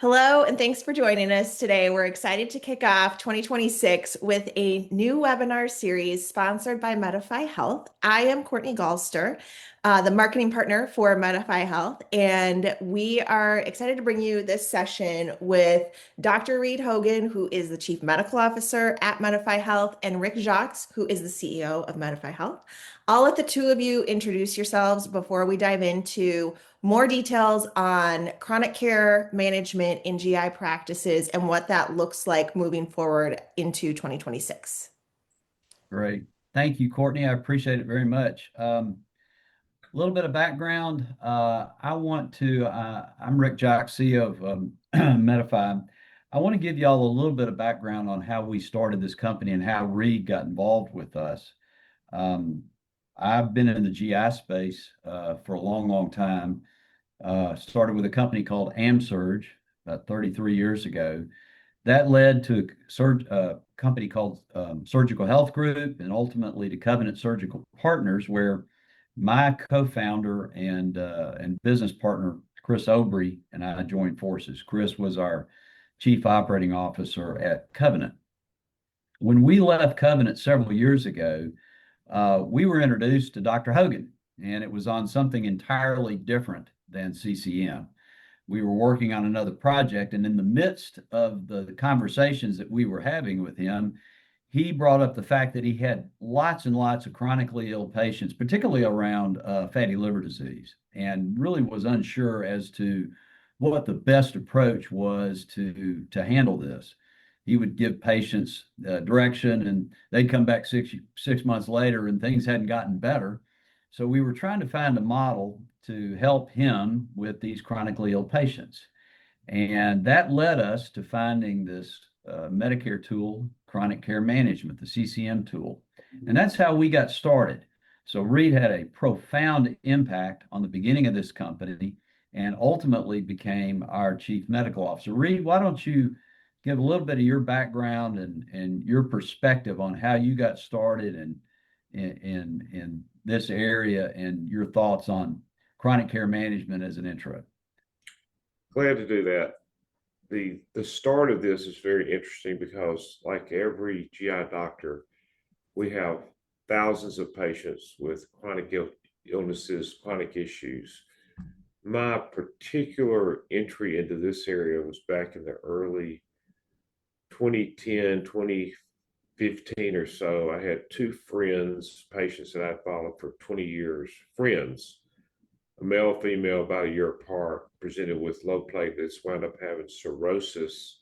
Hello, and thanks for joining us today. We're excited to kick off 2026 with a new webinar series sponsored by MetaPhy Health. I am Courtney Gallster, the marketing partner for MetaPhy Health, and we are excited to bring you this session with Dr. Reed Hogan, who is the Chief Medical Officer at MetaPhy Health, and Rick Jacques, who is the CEO of MetaPhy Health. I'll let the two of you introduce yourselves before we dive into more details on chronic care management in GI practices and what that looks like moving forward into 2026. Great. Thank you, Courtney. I appreciate it very much. A little bit of background. I'm Rick Jacques, CEO of MetaPhy. I want to give y'all a little bit of background on how we started this company and how Reed got involved with us. I've been in the GI space for a long, long time. Started with a company called AmSurg about 33 years ago. That led to a company called Surgical Health Group, and ultimately to Covenant Surgical Partners, where my co-founder and business partner, Chris Obrey, and I joined forces. Chris was our Chief Operating Officer at Covenant. When we left Covenant several years ago, we were introduced to Dr. Hogan, and it was on something entirely different than CCM. We were working on another project, and in the midst of the conversations that we were having with him, he brought up the fact that he had lots and lots of chronically ill patients, particularly around fatty liver disease, and really was unsure as to what the best approach was to handle this. He would give patients direction, and they'd come back six months later, and things hadn't gotten better. So we were trying to find a model to help him with these chronically ill patients. And that led us to finding this Medicare tool, chronic care management, the CCM tool. And that's how we got started. So Reed had a profound impact on the beginning of this company and ultimately became our Chief Medical Officer. Reed, why don't you give a little bit of your background and your perspective on how you got started in this area and your thoughts on chronic care management as an intro. Glad to do that. The start of this is very interesting because, like every GI doctor, we have thousands of patients with chronic illnesses, chronic issues. My particular entry into this area was back in the early 2010, 2015 or so. I had two friends, patients that I'd followed for 20 years, friends, a male, female, about a year apart, presented with low platelets, wound up having cirrhosis.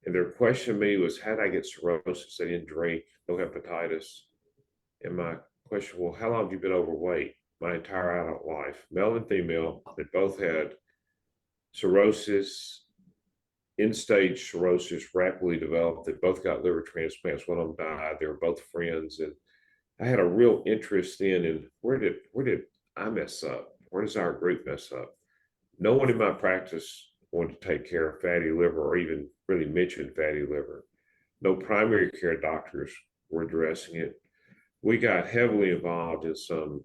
And their question to me was, how did I get cirrhosis? They didn't drink, no hepatitis. And my question, well, how long have you been overweight? My entire adult life. Male and female, they both had cirrhosis, end-stage cirrhosis, rapidly developed. They both got liver transplants. One of them died. They were both friends. And I had a real interest in where did I mess up? Where does our group mess up? No one in my practice wanted to take care of fatty liver or even really mention fatty liver. No primary care doctors were addressing it. We got heavily involved in some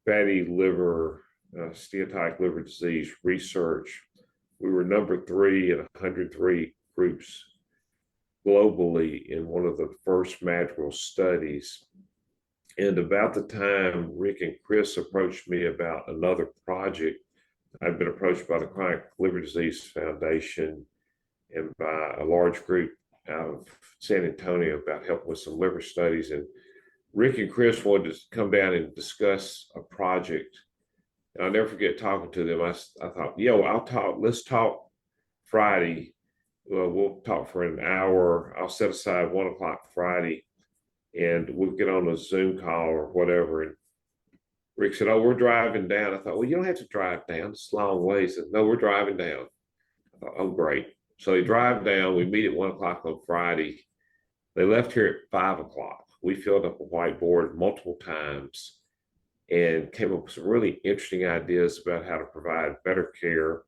fatty liver, steatotic liver disease research. We were number 3 in 103 groups globally in one of the first madrigal studies. And about the time Rick and Chris approached me about another project, I'd been approached by the Chronic Liver Disease Foundation and by a large group out of San Antonio about helping with some liver studies. And Rick and Chris wanted to come down and discuss a project. And I'll never forget talking to them. I thought, let's talk Friday. Well, we'll talk for an hour. I'll set aside 1 o'clock Friday, and we'll get on a Zoom call or whatever. And Rick said, oh, we're driving down. I thought, well, you don't have to drive down. It's a long way. He said, no, we're driving down. I thought, oh, great. So they drive down. We meet at 1 o'clock on Friday. They left here at 5 o'clock. We filled up a whiteboard multiple times and came up with some really interesting ideas about how to provide better care,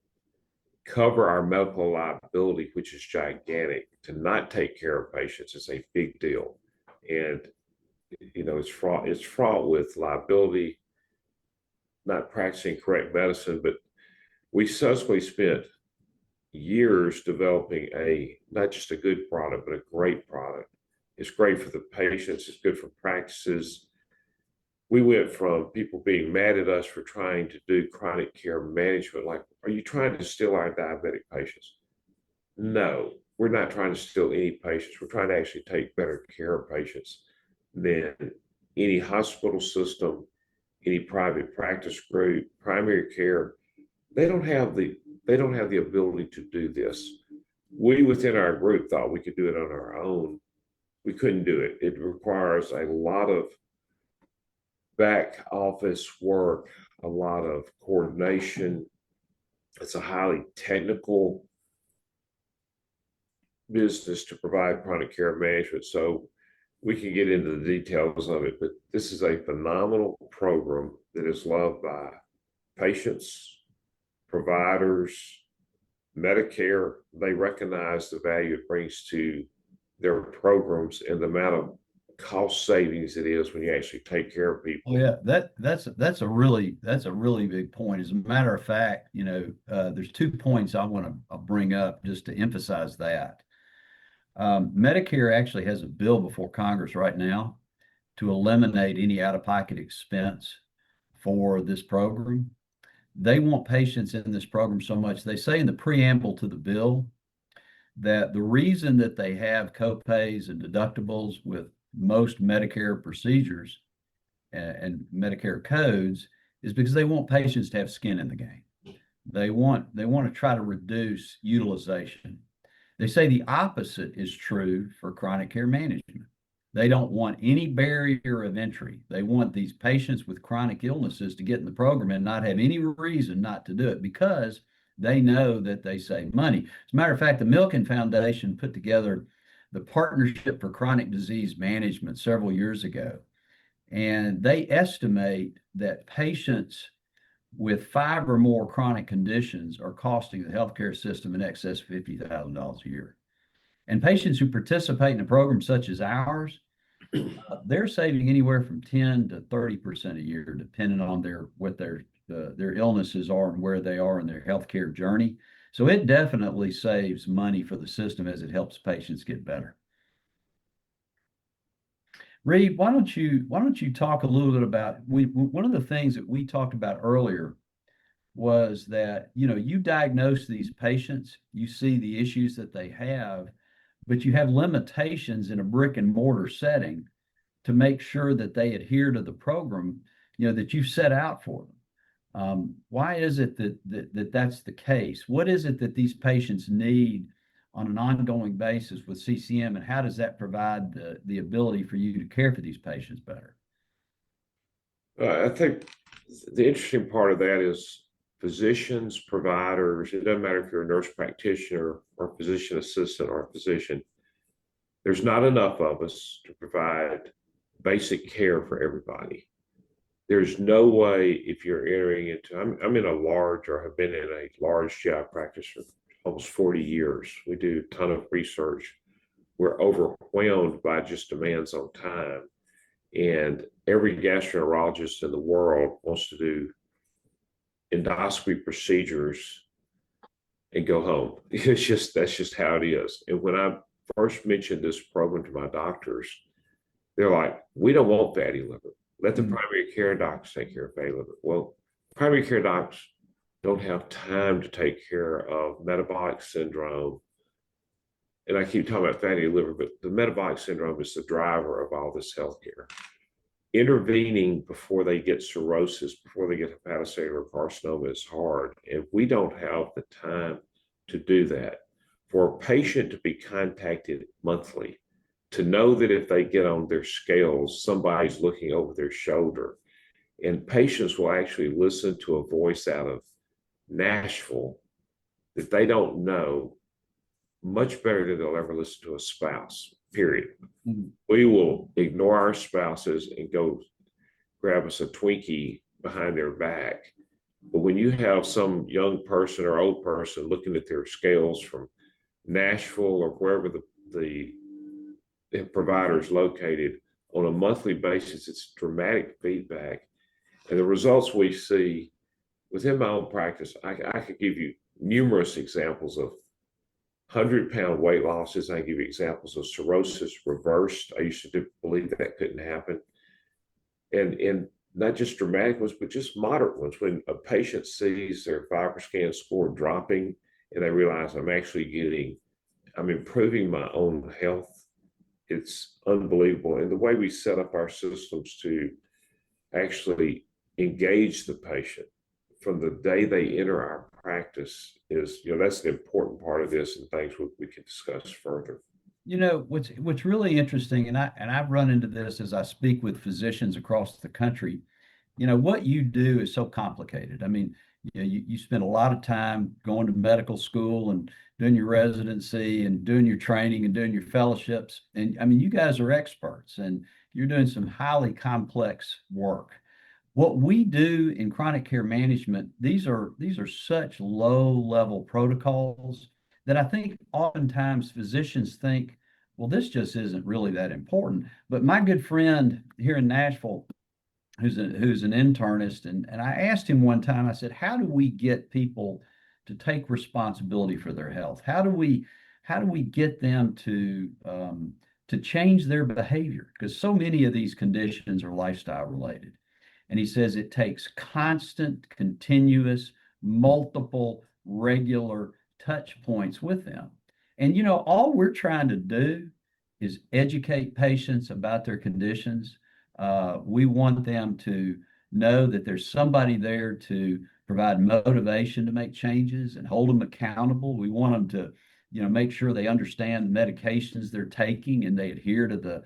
cover our medical liability, which is gigantic. To not take care of patients is a big deal. And, it's fraught with liability, not practicing correct medicine. But we subsequently spent years developing not just a good product, but a great product. It's great for the patients. It's good for practices. We went from people being mad at us for trying to do chronic care management. Like, are you trying to steal our diabetic patients? No, we're not trying to steal any patients. We're trying to actually take better care of patients than any hospital system, any private practice group, primary care. They don't have the ability to do this. We within our group thought we could do it on our own. We couldn't do it. It requires a lot of back office work, a lot of coordination. It's a highly technical business to provide chronic care management. So we can get into the details of it, but this is a phenomenal program that is loved by patients, providers, Medicare. They recognize the value it brings to their programs and the amount of cost savings it is when you actually take care of people. Oh yeah, that's a really big point. As a matter of fact, there's 2 points I want to bring up just to emphasize that. Medicare actually has a bill before Congress right now to eliminate any out-of-pocket expense for this program. They want patients in this program so much. They say in the preamble to the bill that the reason that they have copays and deductibles with most Medicare procedures and Medicare codes is because they want patients to have skin in the game. They want to try to reduce utilization. They say the opposite is true for chronic care management. They don't want any barrier of entry. They want these patients with chronic illnesses to get in the program and not have any reason not to do it because they know that they save money. As a matter of fact, the Milken Foundation put together the Partnership for Chronic Disease Management several years ago. And they estimate that patients with 5 or more chronic conditions are costing the healthcare system in excess of $50,000 a year. And patients who participate in a program such as ours, they're saving anywhere from 10 to 30% a year, depending on what their illnesses are and where they are in their healthcare journey. So it definitely saves money for the system as it helps patients get better. Reed, why don't you talk a little bit about one of the things that we talked about earlier was that you diagnose these patients, you see the issues that they have, but you have limitations in a brick and mortar setting to make sure that they adhere to the program that you set out for them. Why is it that that's the case? What is it that these patients need on an ongoing basis with CCM, and how does that provide the ability for you to care for these patients better? I think the interesting part of that is physicians, providers. It doesn't matter if you're a nurse practitioner or a physician assistant or a physician. There's not enough of us to provide basic care for everybody. There's no way if you're entering into, I'm in a large, or have been in a large GI practice for almost 40 years. We do a ton of research. We're overwhelmed by just demands on time. And every gastroenterologist in the world wants to do endoscopy procedures and go home. That's just how it is. And when I first mentioned this program to my doctors, they're like, we don't want fatty liver. Let the primary care docs take care of fatty liver. Well, primary care docs don't have time to take care of metabolic syndrome. And I keep talking about fatty liver, but the metabolic syndrome is the driver of all this healthcare. Intervening before they get cirrhosis, before they get hepatocellular carcinoma is hard. And we don't have the time to do that. For a patient to be contacted monthly, to know that if they get on their scales, somebody's looking over their shoulder, and patients will actually listen to a voice out of Nashville that they don't know much better than they'll ever listen to a spouse, period. We will ignore our spouses and go grab us a Twinkie behind their back. But when you have some young person or old person looking at their scales from Nashville or wherever the provider is located on a monthly basis, it's dramatic feedback. And the results we see within my own practice, I could give you numerous examples of 100-pound weight losses. I give you examples of cirrhosis reversed. I used to believe that couldn't happen. And not just dramatic ones, but just moderate ones. When a patient sees their FibroScan score dropping and they realize I'm improving my own health, it's unbelievable. And the way we set up our systems to actually engage the patient from the day they enter our practice is, that's an important part of this, and things we can discuss further. What's really interesting, and I've run into this as I speak with physicians across the country. What you do is so complicated. I mean, you spend a lot of time going to medical school and doing your residency and doing your training and doing your fellowships. And I mean, you guys are experts and you're doing some highly complex work. What we do in chronic care management, these are such low level protocols that I think oftentimes physicians think, well, this just isn't really that important. But my good friend here in Nashville, who's an internist, and I asked him one time, I said, how do we get people to take responsibility for their health? How do we get them to change their behavior? Because so many of these conditions are lifestyle related. And he says it takes constant, continuous, multiple, regular touch points with them. And all we're trying to do is educate patients about their conditions. We want them to know that there's somebody there to provide motivation to make changes and hold them accountable. We want them to, make sure they understand the medications they're taking and they adhere to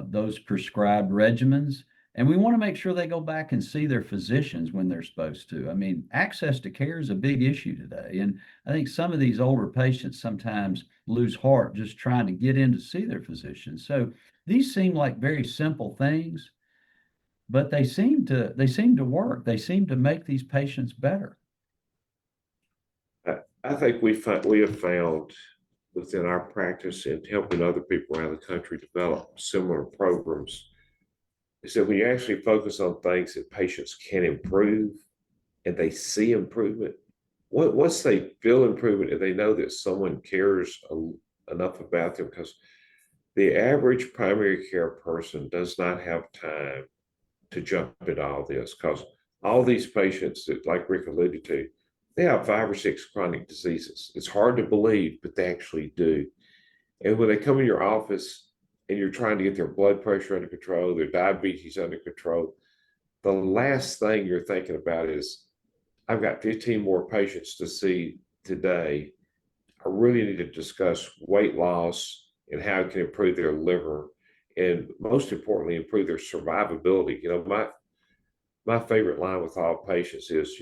those prescribed regimens. And we want to make sure they go back and see their physicians when they're supposed to. I mean, access to care is a big issue today. And I think some of these older patients sometimes lose heart just trying to get in to see their physicians. So these seem like very simple things, but they seem to work. They seem to make these patients better. I think we have found within our practice and helping other people around the country develop similar programs is that when you actually focus on things that patients can improve and they see improvement, once they feel improvement and they know that someone cares enough about them, because the average primary care person does not have time to jump at all this, because all these patients that, like Rick alluded to, they have 5 or 6 chronic diseases. It's hard to believe, but they actually do. And when they come in your office and you're trying to get their blood pressure under control, their diabetes under control, the last thing you're thinking about is, I've got 15 more patients to see today. I really need to discuss weight loss and how it can improve their liver, and most importantly, improve their survivability. My favorite line with all patients is,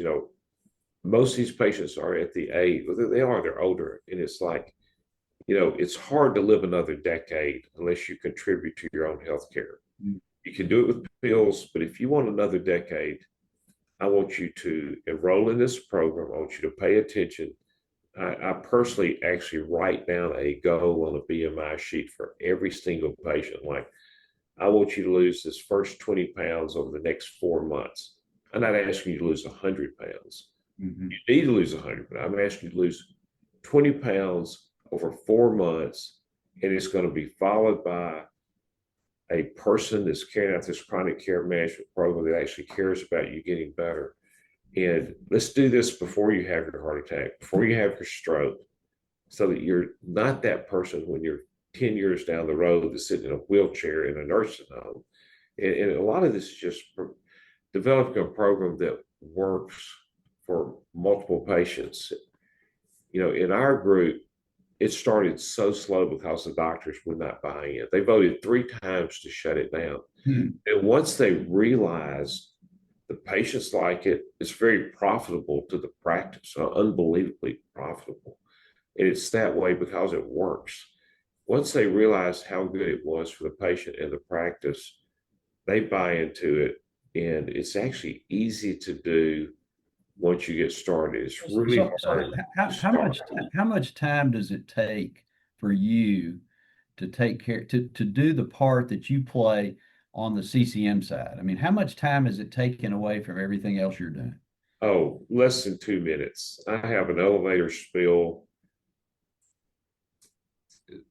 most of these patients are at the age, they're older, and it's like, it's hard to live another decade unless you contribute to your own health care. You can do it with pills, but if you want another decade, I want you to enroll in this program. I want you to pay attention. I personally actually write down a goal on a BMI sheet for every single patient. Like, I want you to lose this first 20 pounds over the next 4 months. I'm not asking you to lose 100 pounds. Mm-hmm. You need to lose 100, but I'm asking you to lose 20 pounds over 4 months, and it's going to be followed by a person that's carrying out this chronic care management program that actually cares about you getting better. And let's do this before you have your heart attack, before you have your stroke, so that you're not that person when you're 10 years down the road that's sitting in a wheelchair in a nursing home. And a lot of this is just developing a program that works for multiple patients. In our group, it started so slow because the doctors would not buy in. They voted 3 times to shut it down. And once they realized the patients like it, it's very profitable to the practice, unbelievably profitable. And it's that way because it works. Once they realized how good it was for the patient and the practice, they buy into it. And it's actually easy to do once you get started. It's really hard. How much time does it take for you to take care to do the part that you play on the CCM side? I mean, how much time is it taken away from everything else you're doing? Oh, less than 2 minutes. I have an elevator spill.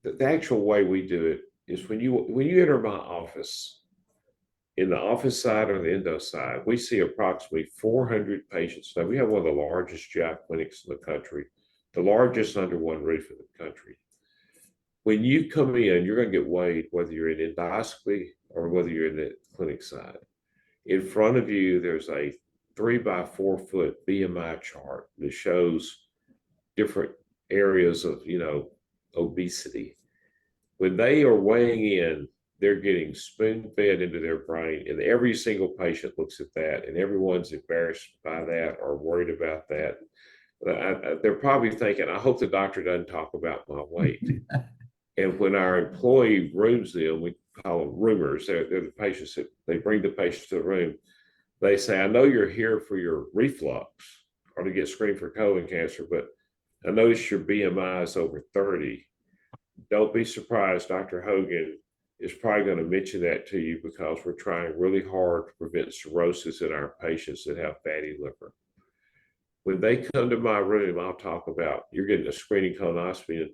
The actual way we do it is when you enter my office, in the office side or the endo side, we see approximately 400 patients. Now, we have one of the largest GI clinics in the country, the largest under one roof in the country. When you come in, you're going to get weighed whether you're in endoscopy or whether you're in the clinic side. In front of you, there's a 3 by 4 foot BMI chart that shows different areas of, obesity. When they are weighing in, they're getting spoon fed into their brain, and every single patient looks at that, and everyone's embarrassed by that or worried about that. They're probably thinking, I hope the doctor doesn't talk about my weight. And when our employee rooms them, we call them roomers. They're the patients that they bring the patients to the room. They say, I know you're here for your reflux or to get screened for colon cancer, but I notice your BMI is over 30. Don't be surprised. Dr. Hogan is probably going to mention that to you because we're trying really hard to prevent cirrhosis in our patients that have fatty liver. When they come to my room, I'll talk about you're getting a screening colonoscopy. And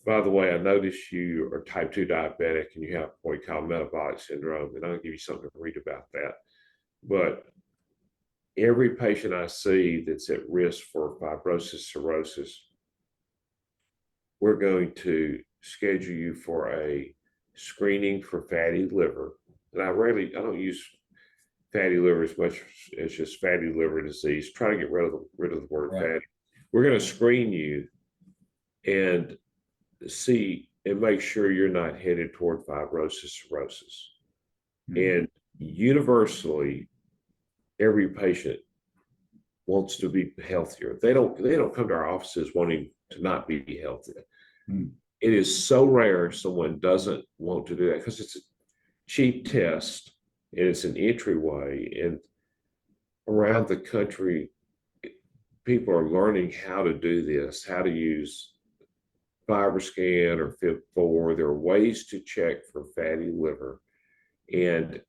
by the way, I notice you are type 2 diabetic and you have what we call metabolic syndrome. And I'll give you something to read about that. But every patient I see that's at risk for fibrosis, cirrhosis, we're going to schedule you for a screening for fatty liver. And I don't use fatty liver as much as just fatty liver disease. Try to get rid of the word fatty. We're going to screen you and see and make sure you're not headed toward fibrosis, cirrhosis. And universally, every patient wants to be healthier. They don't come to our offices wanting to not be healthy. It is so rare someone doesn't want to do that because it's a cheap test and it's an entryway. And around the country, people are learning how to do this, how to use FibroScan or FIB4. There are ways to check for fatty liver. And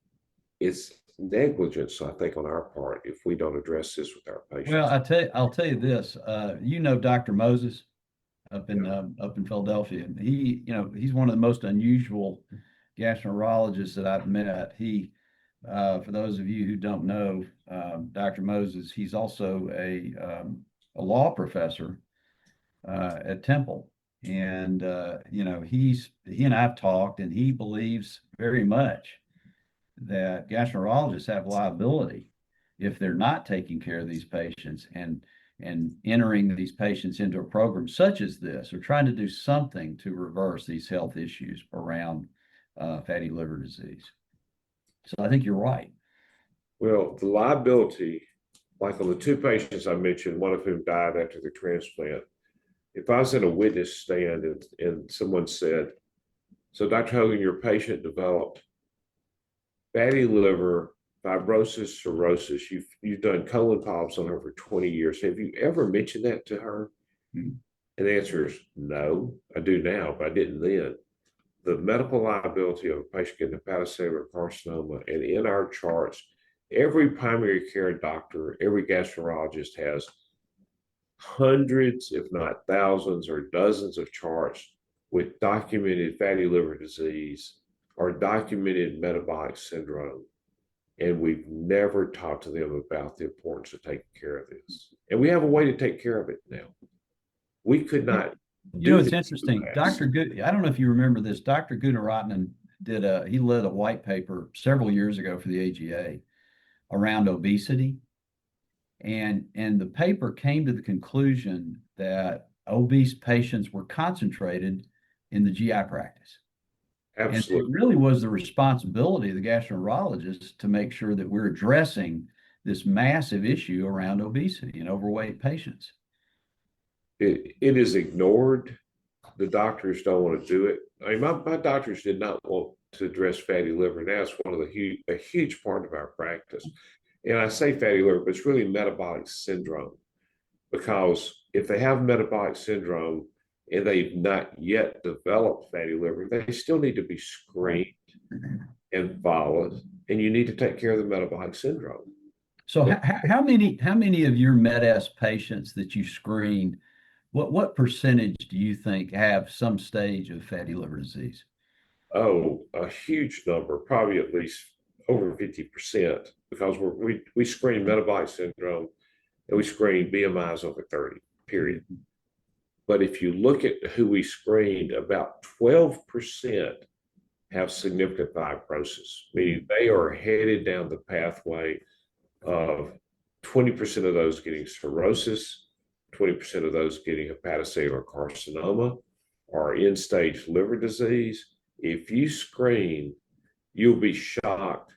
it's negligence, I think, on our part if we don't address this with our patients. Well, I'll tell you this. Dr. Moses up in Philadelphia. And he's one of the most unusual gastroenterologists that I've met. He, for those of you who don't know, Dr. Moses, he's also a law professor at Temple. And he and I've talked, and he believes very much that gastroenterologists have liability if they're not taking care of these patients and entering these patients into a program such as this, or trying to do something to reverse these health issues around fatty liver disease. So I think you're right. Well, the liability, like on the 2 patients I mentioned, one of whom died after the transplant, if I was in a witness stand and someone said, so Dr. Hogan, your patient developed fatty liver, fibrosis, cirrhosis, you've done colon polyps on her for 20 years. Have you ever mentioned that to her? And the answer is no, I do now, but I didn't then. The medical liability of a patient getting hepatocellular carcinoma, and in our charts, every primary care doctor, every gastroenterologist has hundreds, if not thousands or dozens of charts with documented fatty liver disease or documented metabolic syndrome. And we've never talked to them about the importance of taking care of this. And we have a way to take care of it now. We could not. It's interesting. Dr. Good, I don't know if you remember this. Dr. Gunaratnam he led a white paper several years ago for the AGA around obesity. And the paper came to the conclusion that obese patients were concentrated in the GI practice. Absolutely. And it really was the responsibility of the gastroenterologist to make sure that we're addressing this massive issue around obesity and overweight patients. It is ignored. The doctors don't want to do it. I mean, my doctors did not want to address fatty liver. Now it's one of a huge part of our practice. And I say fatty liver, but it's really metabolic syndrome. Because if they have metabolic syndrome and they've not yet developed fatty liver, they still need to be screened and followed. And you need to take care of the metabolic syndrome. So how many of your Med-S patients that you screened, what percentage do you think have some stage of fatty liver disease? Oh, a huge number, probably at least over 50%, because we screen metabolic syndrome and we screen BMIs over 30, period. But if you look at who we screened, about 12% have significant fibrosis, meaning they are headed down the pathway of 20% of those getting cirrhosis, 20% of those getting hepatocellular carcinoma or end stage liver disease. If you screen, you'll be shocked.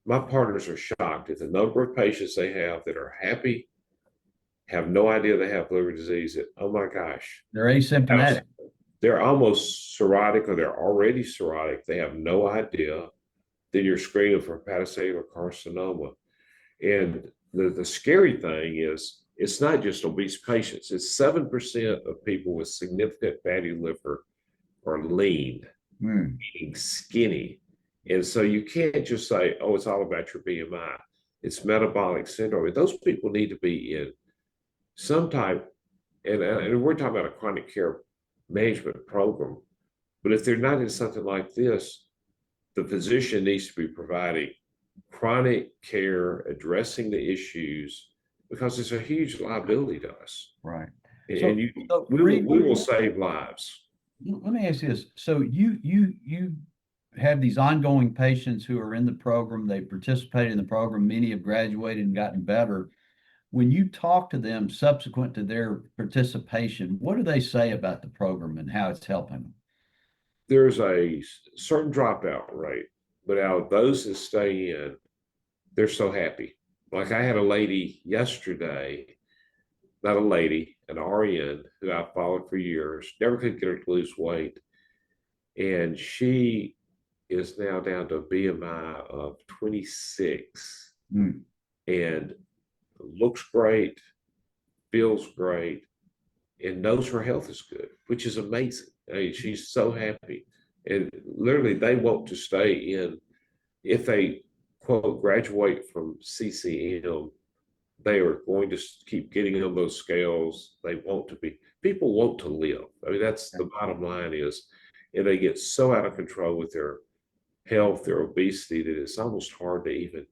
My partners are shocked at the number of patients they have that are happy, have no idea they have liver disease. That, oh my gosh, They're asymptomatic. they're almost cirrhotic or they're already cirrhotic. They have no idea. Then you're screening for hepatocellular carcinoma. And the scary thing is, it's not just obese patients. It's 7% of people with significant fatty liver are lean, meaning skinny. And so you can't just say, oh, it's all about your BMI. It's metabolic syndrome. And those people need to be in some type, and we're talking about a chronic care management program. But if they're not in something like this, the physician needs to be providing chronic care, addressing the issues, because it's a huge liability to us. Right. And we will save lives. Let me ask you this. So you have these ongoing patients who are in the program, they participate in the program, many have graduated and gotten better. When you talk to them subsequent to their participation, what do they say about the program and how it's helping them? There's a certain dropout rate, but out of those that stay in, they're so happy. Like I had a lady yesterday, not a lady, an RN who I followed for years, never could get her to lose weight. And she is now down to a BMI of 26 and looks great, feels great, and knows her health is good, which is amazing. I mean, she's so happy. And literally, they want to stay in. If they, quote, graduate from CCM, they are going to keep getting on those scales. They want to be, people want to live. I mean, that's the bottom line is, and they get so out of control with their health, their obesity, that it's almost hard to even,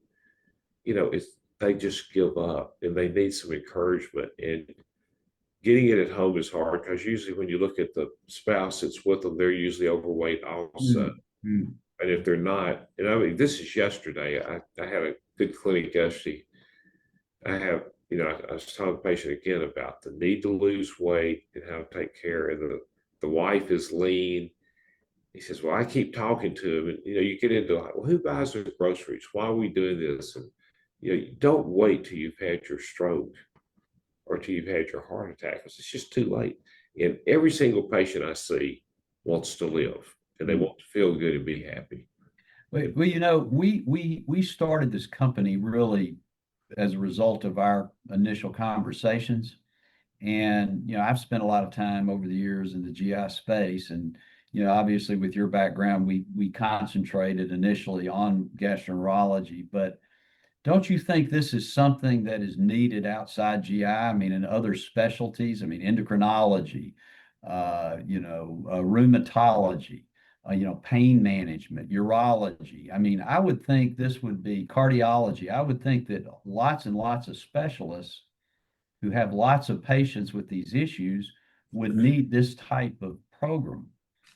they just give up and they need some encouragement. And getting it at home is hard because usually when you look at the spouse that's with them, they're usually overweight also. And if they're not, and I mean, this is yesterday. I had a good clinic yesterday. I was telling the patient again about the need to lose weight and how to take care. And the wife is lean. He says, well, I keep talking to him. And, you get into, well, who buys their groceries? Why are we doing this? And, you don't wait till you've had your stroke or till you've had your heart attack, because it's just too late. And every single patient I see wants to live and they want to feel good and be happy. Well, we started this company really as a result of our initial conversations. And, I've spent a lot of time over the years in the GI space. And, obviously with your background, we concentrated initially on gastroenterology, but don't you think this is something that is needed outside GI? I mean, in other specialties, I mean, endocrinology, rheumatology, pain management, urology. I mean, I would think this would be cardiology. I would think that lots and lots of specialists who have lots of patients with these issues would need this type of program.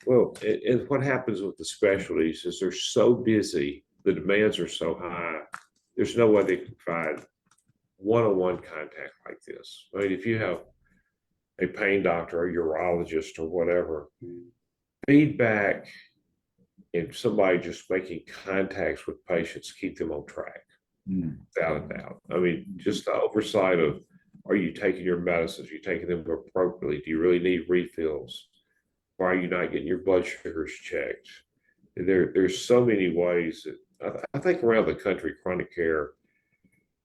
Well, and what happens with the specialties is they're so busy, the demands are so high, there's no way they can find one-on-one contact like this. I mean, if you have a pain doctor, a urologist, or whatever, feedback and somebody just making contacts with patients keep them on track, without a doubt. I mean, just the oversight of, are you taking your medicines? Are you taking them appropriately? Do you really need refills? Why are you not getting your blood sugars checked? There's so many ways that I think around the country, chronic care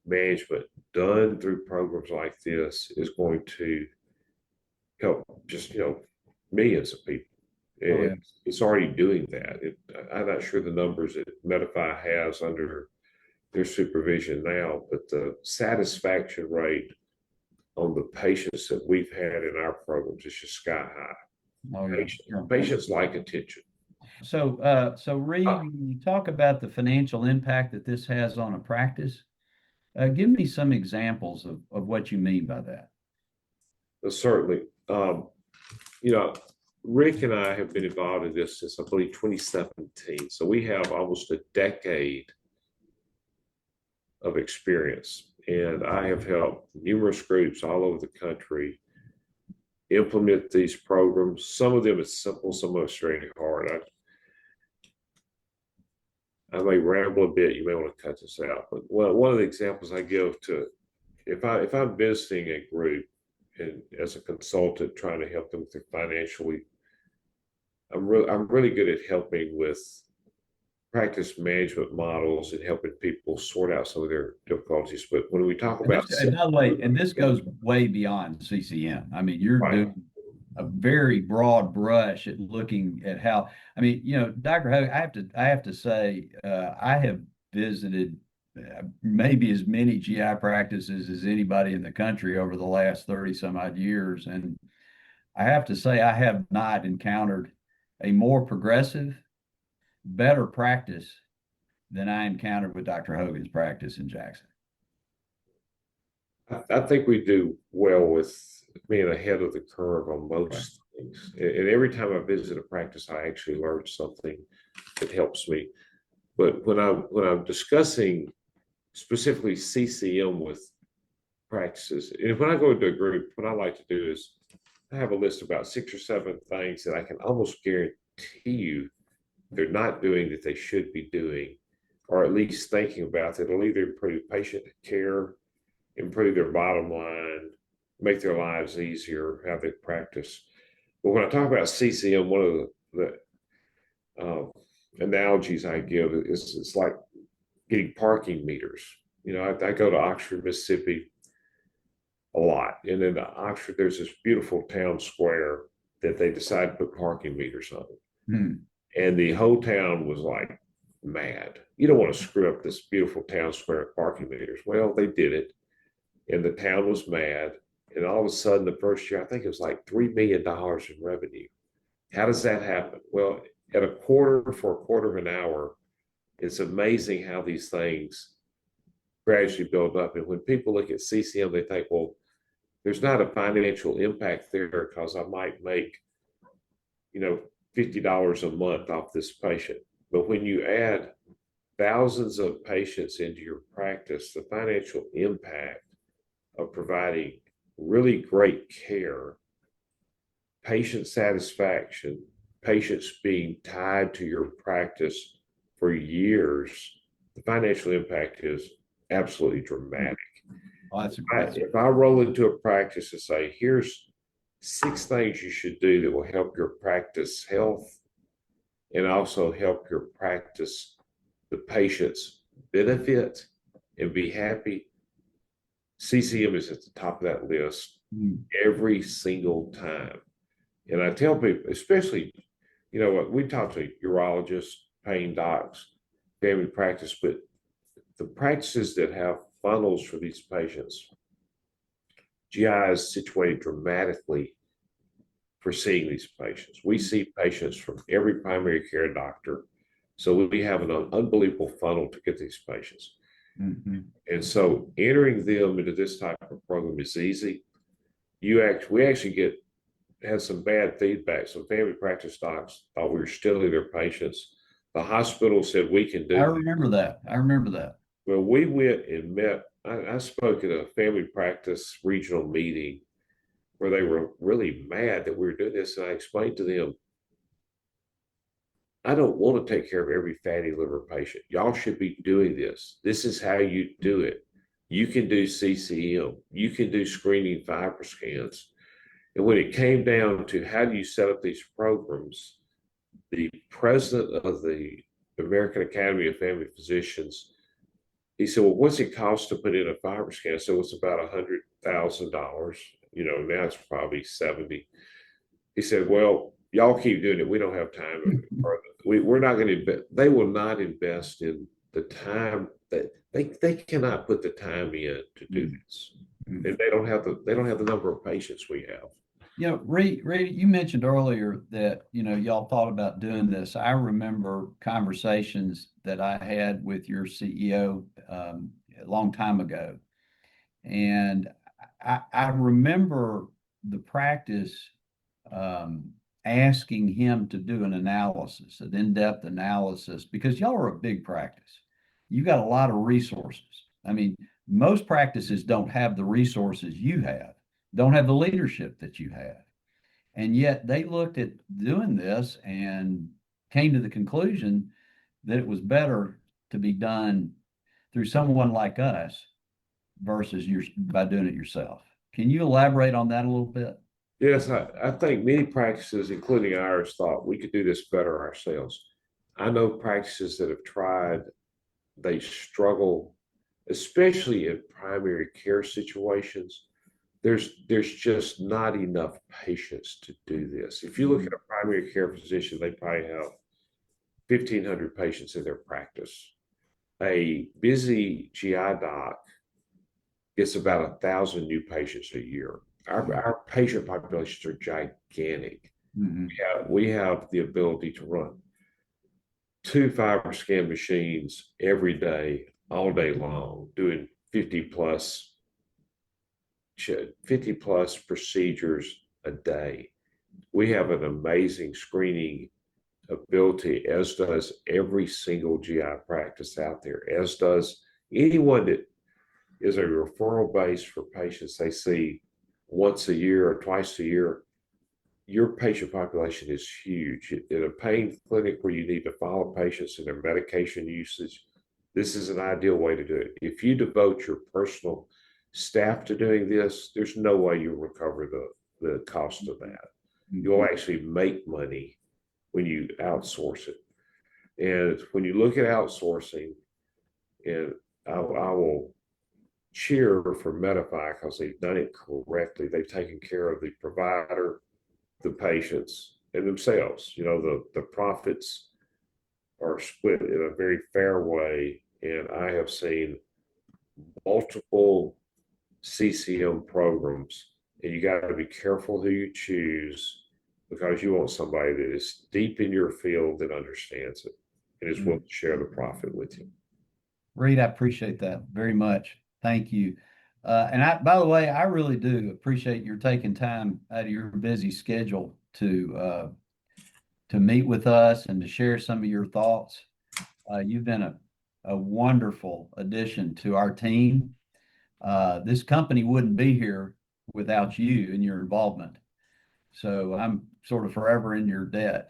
management done through programs like this is going to help just, millions of people. It's already doing that. I'm not sure the numbers that MetaPhy has under their supervision now, but the satisfaction rate on the patients that we've had in our programs is just sky high. Oh, yeah. Sure. Patients like attention. So Reed, when you talk about the financial impact that this has on a practice, give me some examples of what you mean by that. Certainly. You know, Rick and I have been involved in this since, I believe, 2017. So we have almost a decade of experience. And I have helped numerous groups all over the country implement these programs. Some of them is simple, some of it's very hard. I may ramble a bit, you may want to cut this out. But one of the examples I give to, if I'm visiting a group and as a consultant trying to help them through financially, I'm really good at helping with practice management models and helping people sort out some of their difficulties. But when we talk about, and by the way, and this goes way beyond CCM. I mean, you're doing a very broad brush at looking at how, I mean, you know, Dr. Hogan, I have to say, I have visited maybe as many GI practices as anybody in the country over the last 30 some odd years. And I have to say, I have not encountered a more progressive, better practice than I encountered with Dr. Hogan's practice in Jackson. I think we do well with being ahead of the curve on most things. And every time I visit a practice, I actually learn something that helps me. But when I'm discussing specifically CCM with practices, and when I go into a group, what I like to do is I have a list of about 6 or 7 things that I can almost guarantee you they're not doing that they should be doing, or at least thinking about that will either improve patient care, improve their bottom line, make their lives easier, how they practice. But when I talk about CCM, one of the analogies I give is it's like getting parking meters. You know, I go to Oxford, Mississippi a lot. And in Oxford, there's this beautiful town square that they decided to put parking meters on. And the whole town was like mad. You don't want to screw up this beautiful town square with parking meters. Well, they did it. And the town was mad. And all of a sudden, the first year, I think it was like $3 million in revenue. How does that happen? Well, at a quarter of an hour, it's amazing how these things gradually build up. And when people look at CCM, they think, well, there's not a financial impact there because I might make, you know, $50 a month off this patient. But when you add thousands of patients into your practice, the financial impact of providing really great care, patient satisfaction, patients being tied to your practice for years, the financial impact is absolutely dramatic. Oh, if I roll into a practice and say, here's 6 things you should do that will help your practice health and also help your practice, the patients benefit and be happy, CCM is at the top of that list every single time. And I tell people, especially, you know what, we talk to urologists, pain docs, family practice, but the practices that have funnels for these patients, GI is situated dramatically for seeing these patients. We see patients from every primary care doctor. So we have an unbelievable funnel to get these patients. And so entering them into this type of program is easy. We actually had some bad feedback. Some family practice docs thought we were stealing their patients. The hospital said we can do. I remember that. Well, we went and met. I spoke at a family practice regional meeting where they were really mad that we were doing this. And I explained to them, I don't want to take care of every fatty liver patient. Y'all should be doing this. This is how you do it. You can do CCM. You can do screening fiber scans. And when it came down to how do you set up these programs, the president of the American Academy of Family Physicians, he said, well, what's it cost to put in a fiber scan? So it's about $100,000. You know, now it's probably 70. He said, well, y'all keep doing it. We don't have time. We're not going to invest. They will not invest in the time they cannot put the time in to do this. Mhm. And they don't have the number of patients we have. You know, Reed, you mentioned earlier that, y'all thought about doing this. I remember conversations that I had with your CEO a long time ago. And I remember the practice asking him to do an analysis, an in-depth analysis, because y'all are a big practice. You got a lot of resources. I mean, most practices don't have the resources you have, don't have the leadership that you have. And yet they looked at doing this and came to the conclusion that it was better to be done through someone like us versus by doing it yourself. Can you elaborate on that a little bit? Yes, I think many practices, including ours, thought we could do this better ourselves. I know practices that have tried, they struggle, especially in primary care situations. There's just not enough patients to do this. If you look at a primary care physician, they probably have 1,500 patients in their practice. A busy GI doc gets about 1,000 new patients a year. Our patient populations are gigantic. Mm-hmm. We have the ability to run 2 FibroScan machines every day, all day long, doing 50 plus procedures a day. We have an amazing screening ability, as does every single GI practice out there, as does anyone that is a referral base for patients they see once a year or twice a year. Your patient population is huge. In a pain clinic where you need to follow patients and their medication usage, this is an ideal way to do it. If you devote your personal staff to doing this, there's no way you'll recover the cost of that. You'll actually make money when you outsource it. And when you look at outsourcing, and I will cheer for MetaPhy because they've done it correctly. They've taken care of the provider, the patients, and themselves. The profits are split in a very fair way. And I have seen multiple CCM programs, and you got to be careful who you choose because you want somebody that is deep in your field that understands it and is willing to share the profit with you. Reed, I appreciate that very much. Thank you. And by the way, I really do appreciate your taking time out of your busy schedule to meet with us and to share some of your thoughts. You've been a wonderful addition to our team. This company wouldn't be here without you and your involvement. So I'm sort of forever in your debt.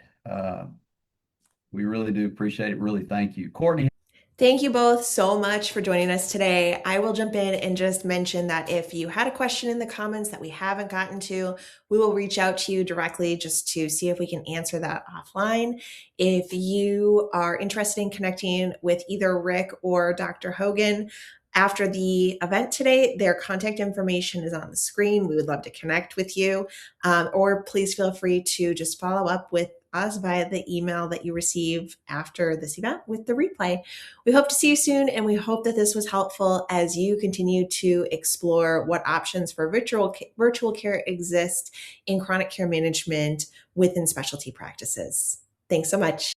We really do appreciate it. Really, thank you. Courtney. Thank you both so much for joining us today. I will jump in and just mention that if you had a question in the comments that we haven't gotten to, we will reach out to you directly just to see if we can answer that offline. If you are interested in connecting with either Rick or Dr. Hogan after the event today, their contact information is on the screen. We would love to connect with you. Or please feel free to just follow up with us via the email that you receive after this event with the replay. We hope to see you soon, and we hope that this was helpful as you continue to explore what options for virtual care exist in chronic care management within specialty practices. Thanks so much.